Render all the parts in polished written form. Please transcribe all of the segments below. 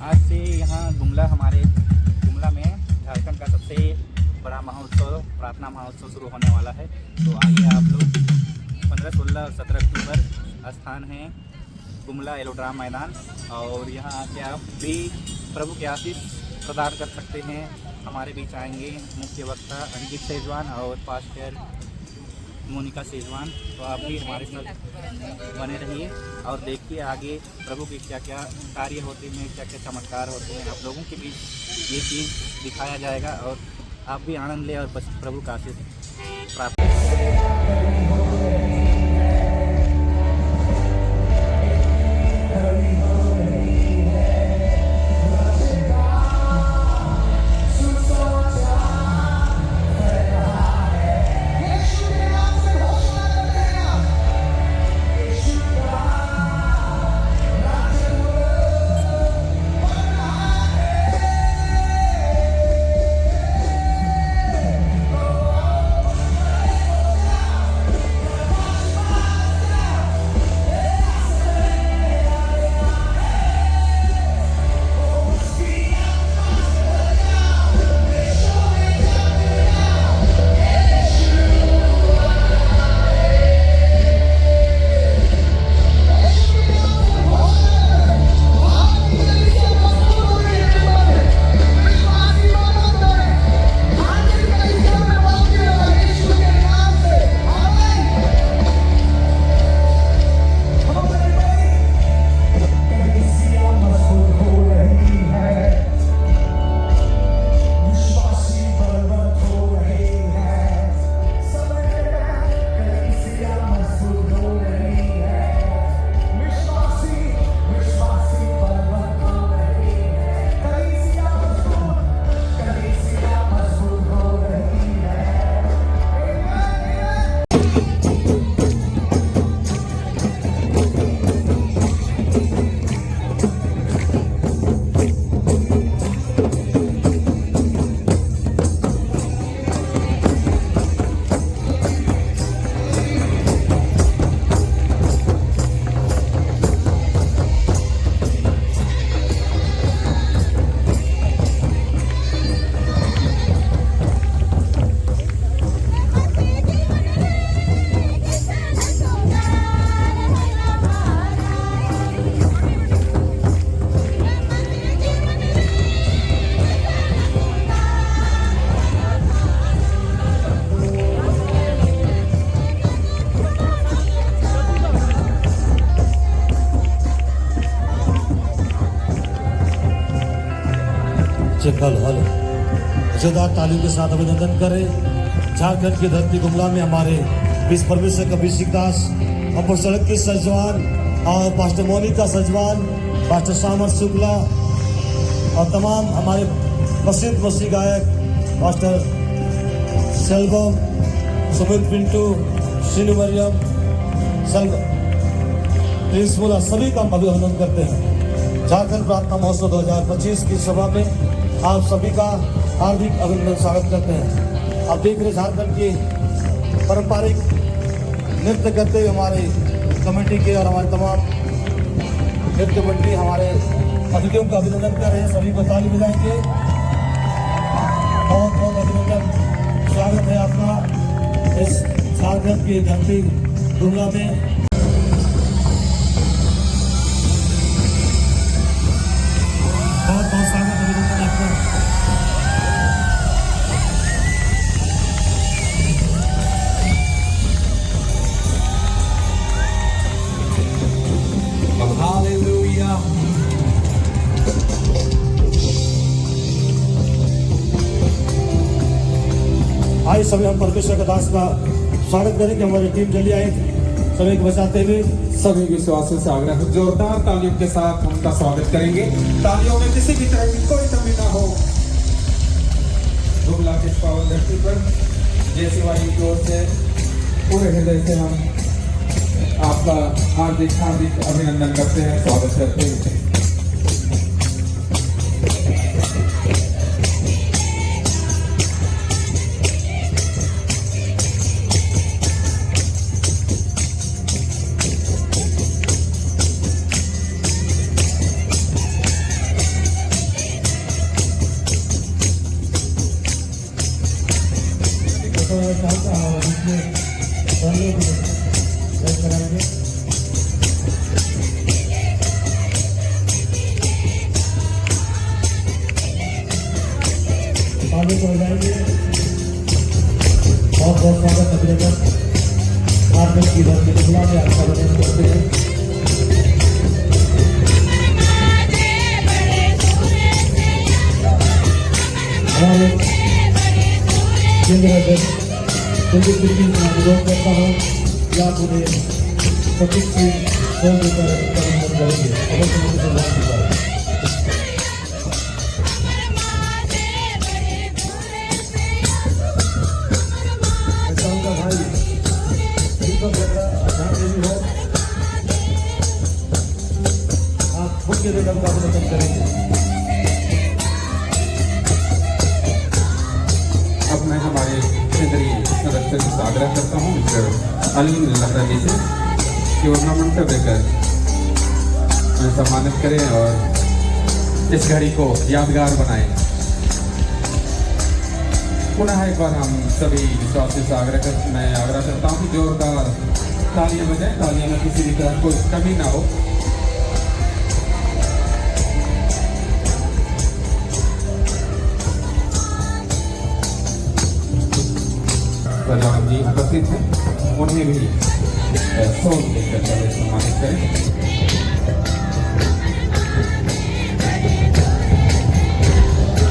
आज से यहाँ गुमला में झारखंड का सबसे बड़ा महोत्सव प्रार्थना महोत्सव शुरू होने वाला है। तो आइए आप लोग 15, 16 और 17 अक्टूबर स्थान है गुमला एलोड्राम मैदान, और यहाँ आके आप भी प्रभु के आशीष प्रदान कर सकते हैं। हमारे बीच आएंगे मुख्य वक्ता अंकित सेजवान और पास्टर मोनिका सेजवान। तो आप भी हमारे साथ बने रहिए और देखिए आगे प्रभु के क्या क्या कार्य होते हैं, क्या क्या चमत्कार होते हैं। आप लोगों के बीच ये चीज़ दिखाया जाएगा और आप भी आनंद लें और प्रभु का आशीष प्राप्त हल जोरदार तालियों के साथ अभिनंदन करें। झारखंड की धरती गुमला में हमारे विश्व परमेश्वर कबीर सिंह दास, अपोस्तलिक के सजवान और पास्टर मोनिका सजवान, पास्टर सामर शुक्ला और तमाम हमारे प्रसिद्ध मसीह गायक पास्टर सेल्वम, सुमित पिंटू, सीनू मरियम, प्रिंस मोला, सभी का अभिनंदन करते हैं। झारखंड प्रार्थना महोत्सव 2025 की सभा में आप सभी का हार्दिक अभिनंदन स्वागत करते हैं। आप देख रहे झारखंड के पारंपरिक नृत्य करते हुए हमारे कमेटी के और हमारे तमाम नृत्य मंडली हमारे अतिथियों का अभिनंदन कर रहे हैं। सभी को ताली बजाएंगे। बहुत बहुत अभिनंदन, स्वागत है आपका इस झारखंड की धरती गुमला में। बहुत बहुत स्वागत, अभिनंदन आपका। हालेलुया। आइए सभी हम परमेश्वर का दास का स्वागत करें कि हमारी टीम जल्दी आए सभी को बचाते हुए। सभी विश्वासियों से आग्रह है, जोरदार तालियों के साथ हम उनका स्वागत करेंगे। तालियों में किसी भी तरह की कोई कमी ना हो। गुमला के पावन धरती पर जैसी वाली की ओर से पूरे हृदय से हम आपका हार्दिक हार्दिक अभिनंदन करते हैं, स्वागत करते हैं। चाहता हूँ इसमें पहले को कराएंगे। आगे बढ़ जाएंगे। बहुत बहुत स्वागत अभिनंदन झारखंड की धरती गुमला में आपका अभिनंदन करते हैं। हमारे केंद्र अध्यक्ष संदीप सिंह से अनुरोध करता हूँ कि आप उन्हें प्रतीक से फोन देकर अभिनंदन करेंगे। अवश्य मुझे सम्मान दीजिए। अब मैं हमारे केंद्रीय सदस्य से आग्रह करता हूँ मिस्टर अली लहरा जी से कि ऑर्नामेंट देकर सम्मानित करें और इस घड़ी को यादगार बनाएं। पुनः एक बार हम सभी विश्वासियों से मैं आग्रह करता हूँ कि जोरदार तालियां बजाएं। तालियां में किसी भी तरह कोई कमी ना हो। प्रधान जी उपस्थित हैं, उन्हें भी सोल देकर सम्मानित करें।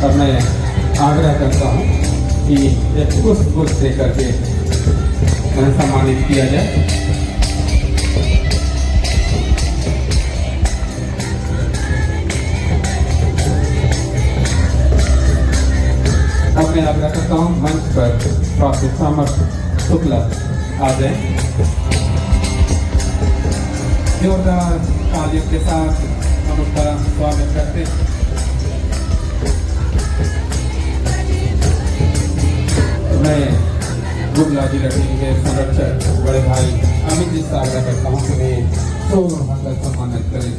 अब मैं आग्रह करता हूँ कि एक पुष्प देकर के सम्मानित किया जाए। अब मैं आग्रह करता हूँ मंच पर डॉक्टर सामर्थ शुक्ला आ जाए। जोरदार तालियों के साथ हम उनका स्वागत करते हैं। मैं गुमला जिला के संरक्षक बड़े भाई अमित जी से आग्रह करता हूँ कि वे सोल उठाकर सम्मानित करें।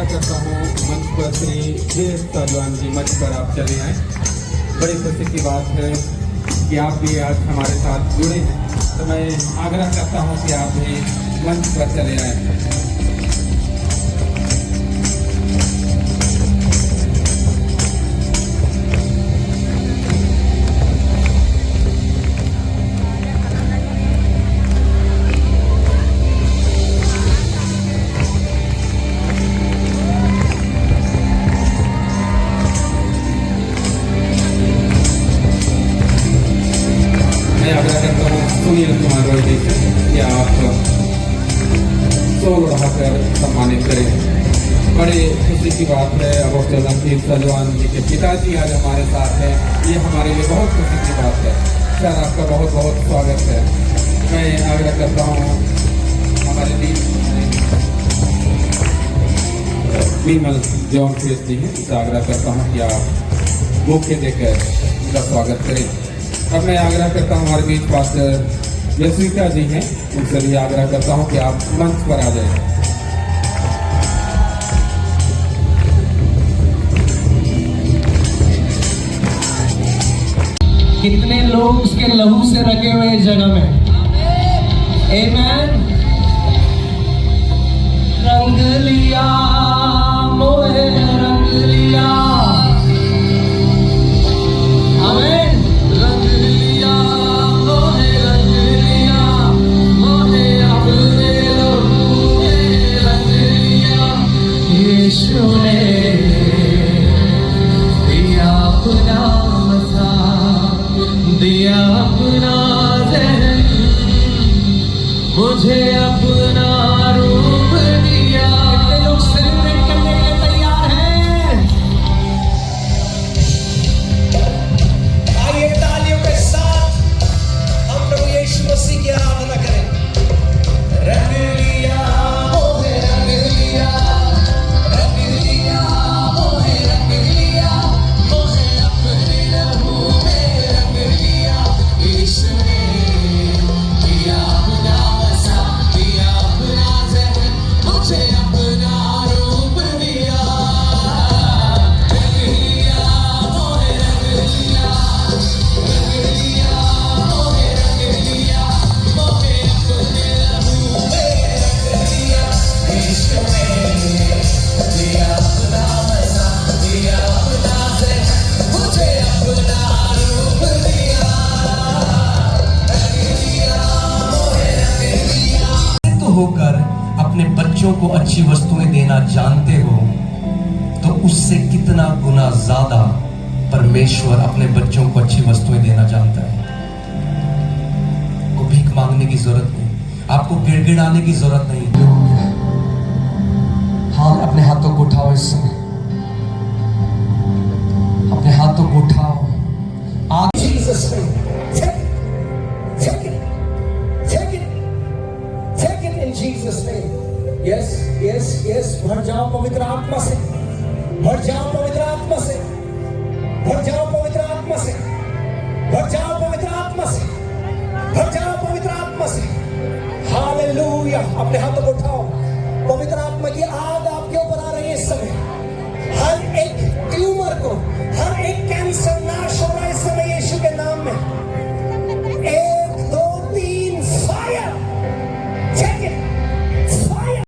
करता हूँ मंच पर श्री देव सरवान जी मंच पर आप चले आए। बड़ी खुशी की बात है कि आप भी आज हमारे साथ जुड़े हैं, तो मैं आग्रह करता हूँ कि आप भी मंच पर चले आए। सुनील कुमार रॉय जी से क्या आप सोल उठाकर सम्मानित करें। बड़े खुशी की बात है। अब रणधीर सलवान जी के पिताजी आज हमारे साथ हैं, ये हमारे लिए बहुत खुशी की बात है। सर आपका बहुत बहुत स्वागत है। मैं आग्रह करता हूँ हमारे विमल जॉन फेस जी हैं, इससे आग्रह करता हूँ कि आप मुख्य देकर उनका स्वागत करें। अब मैं आग्रह करता हूँ हमारे बीच पास्टर यशविका जी हैं, उनसे भी आग्रह करता हूँ कि आप मंच पर आ जाएं। कितने लोग उसके लहू से रखे हुए इस जगह में। आमेन। रंग लिया मोहे रंग लिया। आमेन। रंग लिया मोहे रंग लिया। मोहे अपने लहू में रंग लिया। यीशु ने दिया अपना मसा, दिया अपना जहन, मुझे अपना रूप दिया। कितने लोग सेलिब्रेट करने के लिए तैयार हैं? आइए तालियों के साथ हम प्रभु यीशु मसीह की आराधना करें। रंग लिया मोहे रंग लिया, रंग लिया मोहे रंग लिया, मोहे अपने लहू में रंग अच्छी वस्तुएं देना जानते हो तो उससे कितना गुना ज्यादा परमेश्वर अपने बच्चों को अच्छी वस्तुएं देना जानता है। को भीख मांगने की जरूरत नहीं, आपको गिड़गिड़ाने की जरूरत नहीं। हाँ, अपने हाथों को उठाओ इस समय, अपने हाथों को उठाओ। आप Jesus name. Take it. Take it. Take it in Jesus name. Yes, yes, yes. भर जाओ पवित्र आत्मा से, भर जाओ पवित्र आत्मा से, भर जाओ पवित्र आत्मा से, भर जाओ पवित्र आत्मा से, भर जाओ पवित्र आत्मा से। हालेलुया। अपने हाथों को उठाओ। पवित्र आत्मा की आग आपके ऊपर आ रही है इस समय। हर एक ट्यूमर को, हर एक कैंसर नाश हो रहा है इस समय यीशु के नाम में। 1 2 3 फायर। Take it, fire.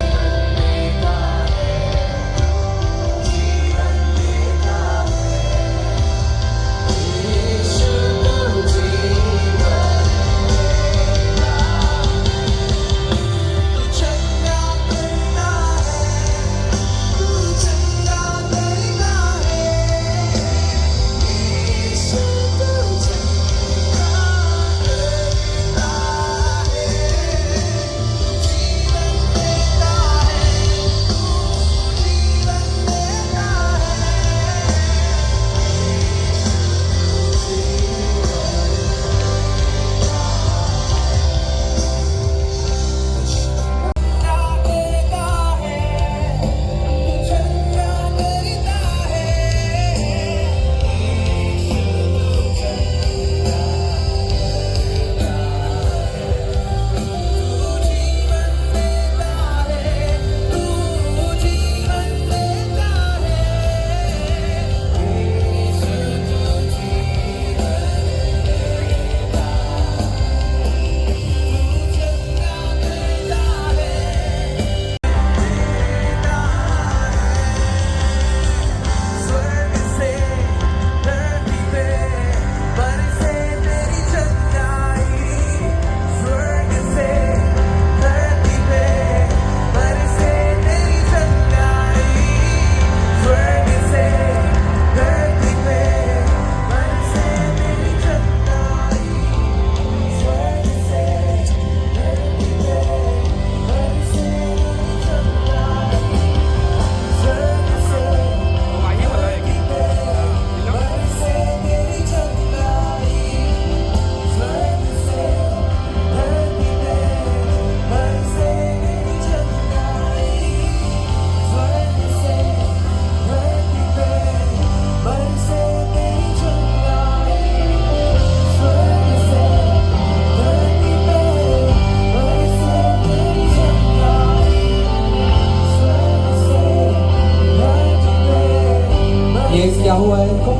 क्या हुआ है इनको?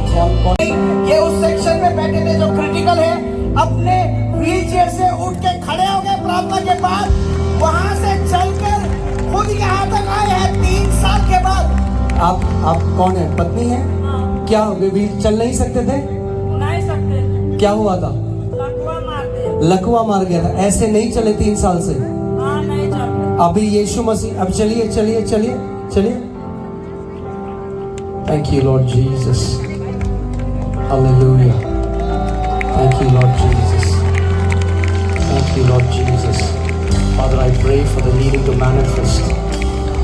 ये उस सेक्शन में बैठे थे जो क्रिटिकल है, अपने व्हीलचेयर से उठ के खड़े हो गए प्रार्थना के बाद, वहां से चलकर खुद यहाँ तक आए हैं 3 साल के बाद। आप कौन है? पत्नी है? क्या वे चल नहीं सकते थे? नहीं सकते। क्या हुआ था? लकवा मार दिया। लकवा मार गया था। ऐसे नहीं चले 3 साल से। हाँ, नहीं चल। अभी यीशु मसीह, अब चलिए चलिए चलिए चलिए। Thank you, Lord Jesus. Hallelujah. Thank you, Lord Jesus. Thank you, Lord Jesus. Father, I pray for the leading to manifest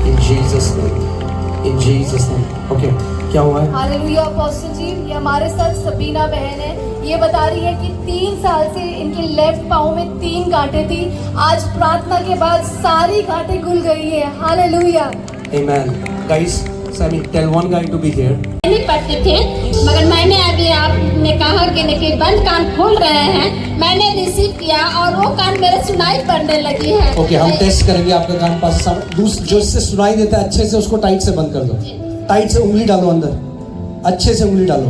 in Jesus' name. In Jesus' name. Okay. क्या हुआ है? हालेलुया। अपोस्टल जी, ये हमारे साथ सबीना बहन है। ये बता रही है कि 3 साल से इनके लेफ्ट पाँव में 3 गांठें थी। आज प्रार्थना के बाद सारी गांठें खुल गई है। Hallelujah. Amen. Guys, Sammy, tell one guy to be here. नहीं पढ़ते थे, मगर मैंने अभी आपने कहा कि देखिए बंद कान खोल रहे हैं, मैंने रिसीव किया और वो कान मेरे सुनाई पड़ने लगी है। ओके, हम टेस्ट करेंगे आपका कान पास। जो इससे सुनाई देता है अच्छे से उसको टाइट से बंद कर दो। टाइट से उंगली डालो अंदर, अच्छे से उंगली डालो।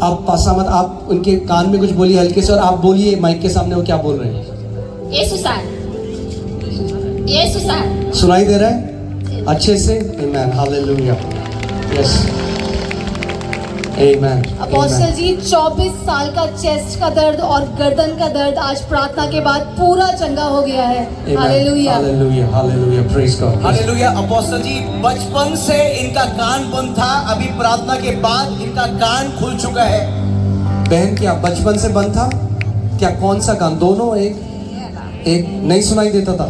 आप पासा मत, आप उनके कान में कुछ बोलिए हल्के से, और आप बोलिए माइक के सामने वो क्या बोल रहे हैं। यीशु साहब, यीशु साहब सुनाई दे रहा है अच्छे से? आमेन, हालेलुया। Yes, Amen. अपोस्टल जी 24 साल का चेस्ट का दर्द और गर्दन का दर्द आज प्रार्थना के बाद पूरा चंगा हो गया है। Hallelujah. Hallelujah. Hallelujah. Praise God. Hallelujah. Apostle जी बचपन से इनका कान बंद था, अभी प्रार्थना के बाद इनका कान खुल चुका है। बहन क्या बचपन से बंद था क्या? कौन सा कान? दोनों? एक नहीं सुनाई देता था?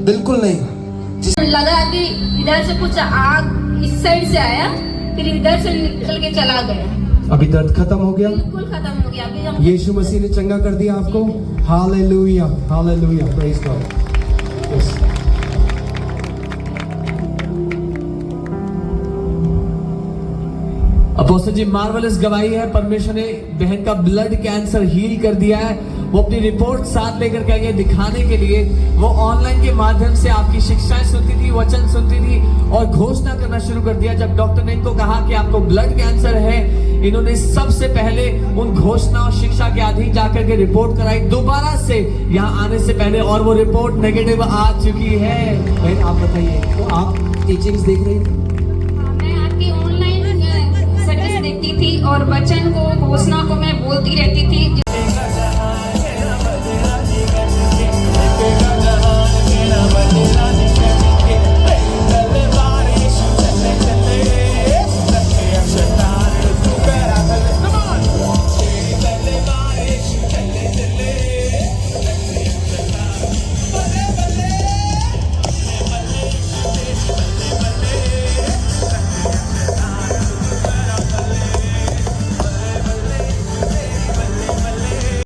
बिल्कुल नहीं। लगा कि इधर से कुछ आग इस साइड से आया, फिर इधर से निकल के चला गया। अभी दर्द खत्म हो गया? बिल्कुल खत्म हो गया। अभी हम यीशु मसीह ने चंगा कर दिया आपको। Hallelujah, hallelujah, praise God. Apostle ji marvellous गवाही है, परमेश्वर ने बहन का ब्लड कैंसर हील कर दिया है। वो अपनी रिपोर्ट साथ लेकर के आए दिखाने के लिए। वो ऑनलाइन के माध्यम से आपकी शिक्षाएं सुनती थी, वचन सुनती थी और घोषणा करना शुरू कर दिया। जब डॉक्टर ने इनको कहा कि आपको ब्लड कैंसर है, इन्होंने सबसे पहले उन घोषणा और शिक्षा के अधीन जाकर के रिपोर्ट कराई दोबारा से यहाँ आने से पहले, और वो रिपोर्ट नेगेटिव आ चुकी है। बहन आप बताइए, तो आप टीचिंग्स देख रही थी? मैं आपकी ऑनलाइन सर्विस देखती थी और वचन को, घोषणा को मैं बोलती रहती थी।